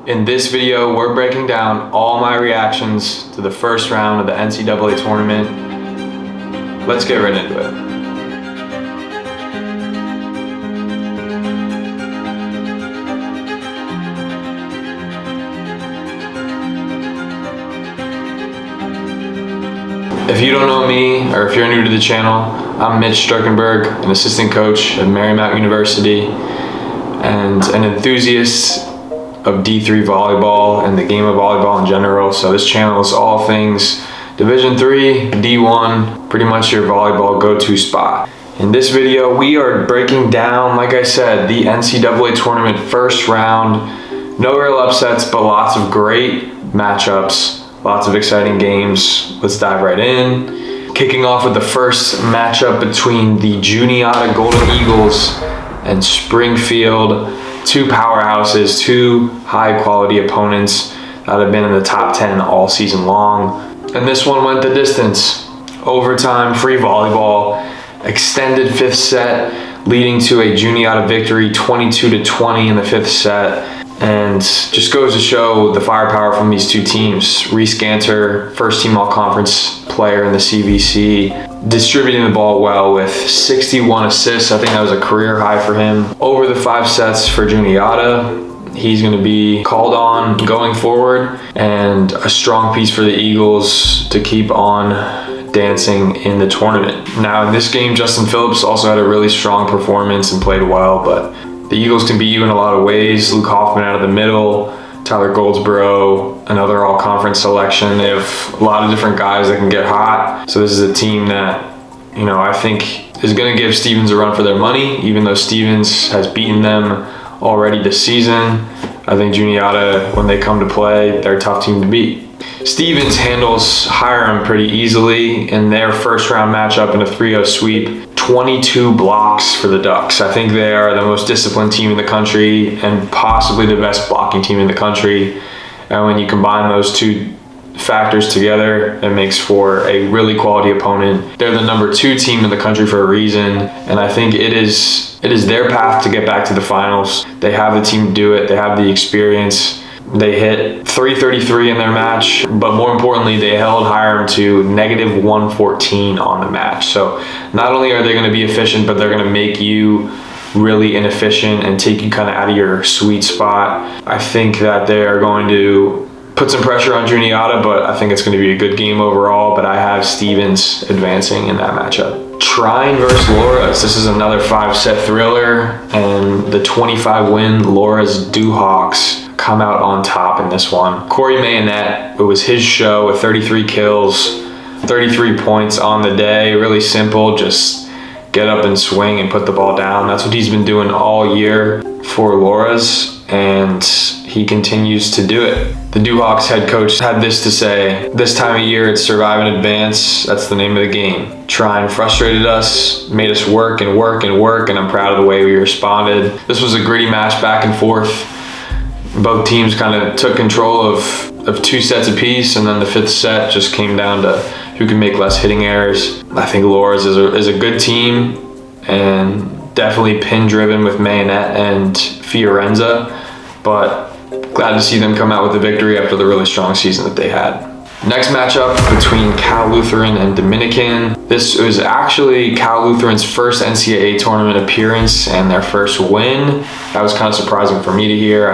In this video, we're breaking down all my reactions to the first round of the NCAA tournament. Let's get right into it. If you don't know me, or if you're new to the channel, I'm Mitch Struckenberg, an assistant coach at Marymount University and an enthusiast of D3 volleyball and the game of volleyball in general. So this channel is all things Division III, D1, pretty much your volleyball go-to spot. In this video, we are breaking down, like I said, the NCAA tournament first round. No real upsets, but lots of great matchups, lots of exciting games. Let's dive right in. Kicking off with the first matchup between the Juniata Golden Eagles and Springfield. Two powerhouses, two high quality opponents that have been in the top 10 all season long. And this one went the distance. Overtime, free volleyball, extended fifth set, leading to a Juniata victory 22-20 in the fifth set. And just goes to show the firepower from these two teams. Reese Ganter, first team all-conference player in the CVC, distributing the ball well with 61 assists. I think that was a career high for him. Over the 5 sets for Juniata, he's going to be called on going forward, and a strong piece for the Eagles to keep on dancing in the tournament. Now in this game, Justin Phillips also had a really strong performance and played well, but the Eagles can beat you in a lot of ways. Luke Hoffman out of the middle, Tyler Goldsboro, another all-conference selection. They have a lot of different guys that can get hot. So this is a team that, I think is going to give Stevens a run for their money, even though Stevens has beaten them already this season. I think Juniata, when they come to play, they're a tough team to beat. Stevens handles Hiram pretty easily in their first round matchup in a 3-0 sweep. 22 blocks for the Ducks. I think they are the most disciplined team in the country and possibly the best blocking team in the country. And when you combine those two factors together, it makes for a really quality opponent. They're the number 2 team in the country for a reason, and I think it is their path to get back to the finals. They have the team to do it. They have the experience. They hit 333 in their match, but more importantly, they held Hiram to -114 on the match. So not only are they going to be efficient, but they're going to make you really inefficient and take you kind of out of your sweet spot. I think that they are going to put some pressure on Juniata, but I think it's going to be a good game overall. But I have Stevens advancing in that matchup. Trine versus Loras. This is another 5-set thriller, and the 25-win Loras DIII come out on top in this one. Corey Mayonet, it was his show with 33 kills, 33 points on the day. Really simple, just get up and swing and put the ball down. That's what he's been doing all year for Loras, and he continues to do it. The DIII's head coach had this to say: "This time of year, it's survive and advance. That's the name of the game. Trine frustrated us, made us work and work and work, and I'm proud of the way we responded." This was a gritty match back and forth. Both teams kind of took control of 2 sets apiece, and then the 5th set just came down to who can make less hitting errors. I think Loras is a good team, and definitely pin-driven with Mayonet and Fiorenza, but glad to see them come out with a victory after the really strong season that they had. Next matchup between Cal Lutheran and Dominican. This was actually Cal Lutheran's first NCAA tournament appearance and their first win. That was kind of surprising for me to hear.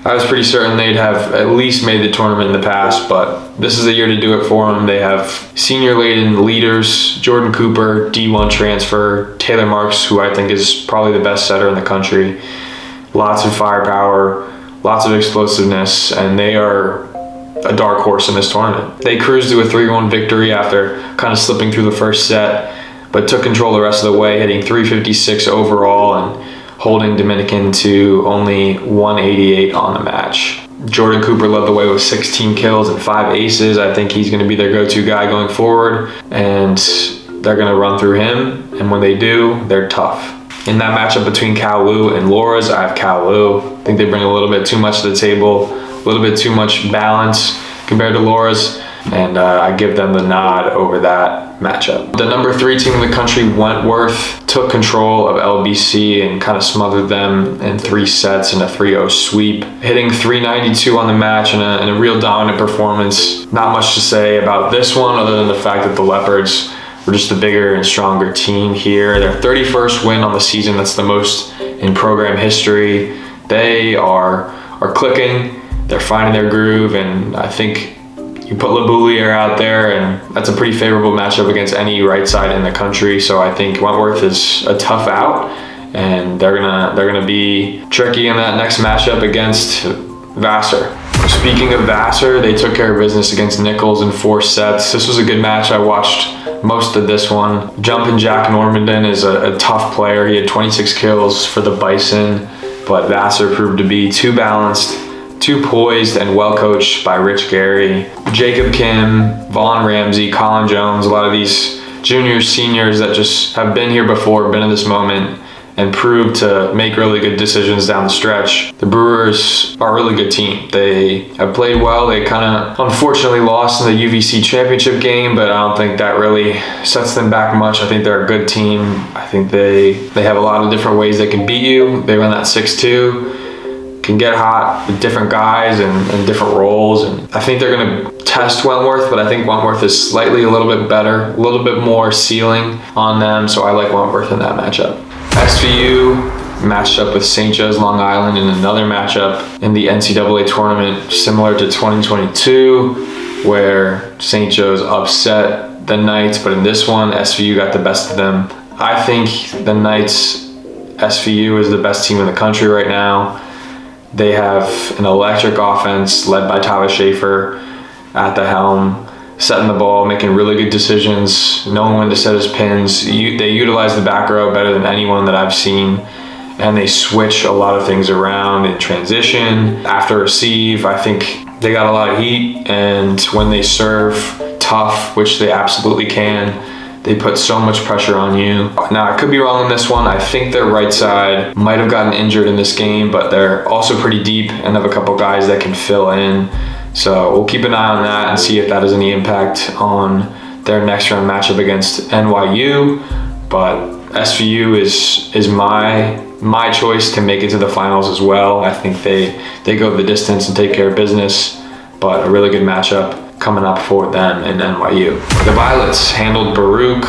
I was pretty certain they'd have at least made the tournament in the past, but this is the year to do it for them. They have senior-laden leaders: Jordan Cooper, D1 transfer, Taylor Marks, who I think is probably the best setter in the country. Lots of firepower, lots of explosiveness, and they are a dark horse in this tournament. They cruised to a 3-1 victory after kind of slipping through the first set, but took control the rest of the way, hitting 356 overall and holding Dominican to only 188 on the match. Jordan Cooper led the way with 16 kills and 5 aces. I think he's going to be their go-to guy going forward, and they're going to run through him, and when they do, they're tough. In that matchup between Cal Lu and Loras, I have Cal Lu. I think they bring a little bit too much to the table, a little bit too much balance compared to Loras, and I give them the nod over that matchup. The number 3 team in the country, Wentworth, took control of LBC and kind of smothered them in 3 sets in a 3-0 sweep, hitting 392 on the match in a real dominant performance. Not much to say about this one other than the fact that the Leopards were just a bigger and stronger team here. Their 31st win on the season, that's the most in program history. They are clicking, they're finding their groove, and I think you put Labouliere out there, and that's a pretty favorable matchup against any right side in the country. So I think Wentworth is a tough out, and they're gonna be tricky in that next matchup against Vassar. Speaking of Vassar, they took care of business against Nichols in 4 sets. This was a good match. I watched most of this one. Jumpin' Jack Normandin is a tough player. He had 26 kills for the Bison, but Vassar proved to be too balanced, too poised, and well coached by Rich Gary. Jacob Kim, Vaughn Ramsey, Colin Jones, a lot of these juniors, seniors that just have been here before, been in this moment, and proved to make really good decisions down the stretch. The Brewers are a really good team. They have played well. They kind of unfortunately lost in the UVC championship game, but I don't think that really sets them back much. I think they're a good team. I think they have a lot of different ways they can beat you. They run that 6-2, can get hot with different guys and different roles. And I think they're gonna test Wentworth, but I think Wentworth is slightly a little bit better, a little bit more ceiling on them. So I like Wentworth in that matchup. SVU matched up with St. Joe's Long Island in another matchup in the NCAA tournament, similar to 2022, where St. Joe's upset the Knights, but in this one, SVU got the best of them. I think the Knights, SVU is the best team in the country right now. They have an electric offense led by Tyler Schaefer at the helm, setting the ball, making really good decisions, knowing when to set his pins. They utilize the back row better than anyone that I've seen, and they switch a lot of things around in transition. After receive, I think they got a lot of heat, and when they serve tough, which they absolutely can, they put so much pressure on you. Now, I could be wrong on this one. I think their right side might have gotten injured in this game, but they're also pretty deep and have a couple guys that can fill in. So we'll keep an eye on that and see if that has any impact on their next round matchup against NYU. But SVU is my choice to make it to the finals as well. I think they go the distance and take care of business, but a really good matchup coming up for them and NYU. The Violets handled Baruch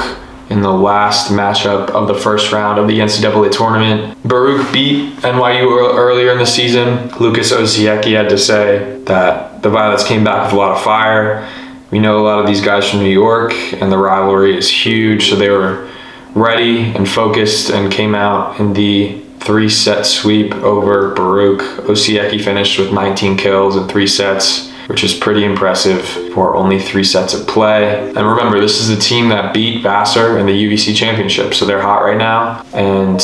in the last matchup of the first round of the NCAA tournament. Baruch beat NYU earlier in the season. Lucas Osiecki had to say that the Violets came back with a lot of fire. We know a lot of these guys from New York, and the rivalry is huge, so they were ready and focused and came out in the 3-set sweep over Baruch. Osiecki finished with 19 kills in 3 sets, which is pretty impressive for only 3 sets of play. And remember, this is the team that beat Vassar in the UVC championship, so they're hot right now, and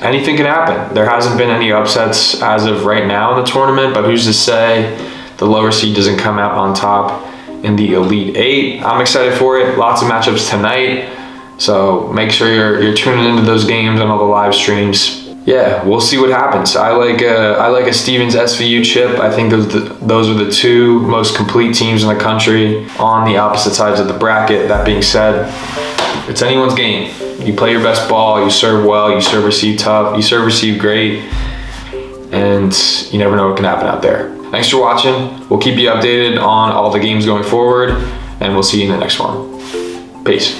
anything can happen. There hasn't been any upsets as of right now in the tournament, but who's to say the lower seed doesn't come out on top in the Elite 8. I'm excited for it. Lots of matchups tonight, so make sure you're tuning into those games on all the live streams. Yeah, we'll see what happens. I like a Stevens SVU chip. I think those are the 2 most complete teams in the country on the opposite sides of the bracket. That being said, it's anyone's game. You play your best ball, you serve well, you serve receive tough, you serve receive great, and you never know what can happen out there. Thanks for watching. We'll keep you updated on all the games going forward, and we'll see you in the next one. Peace.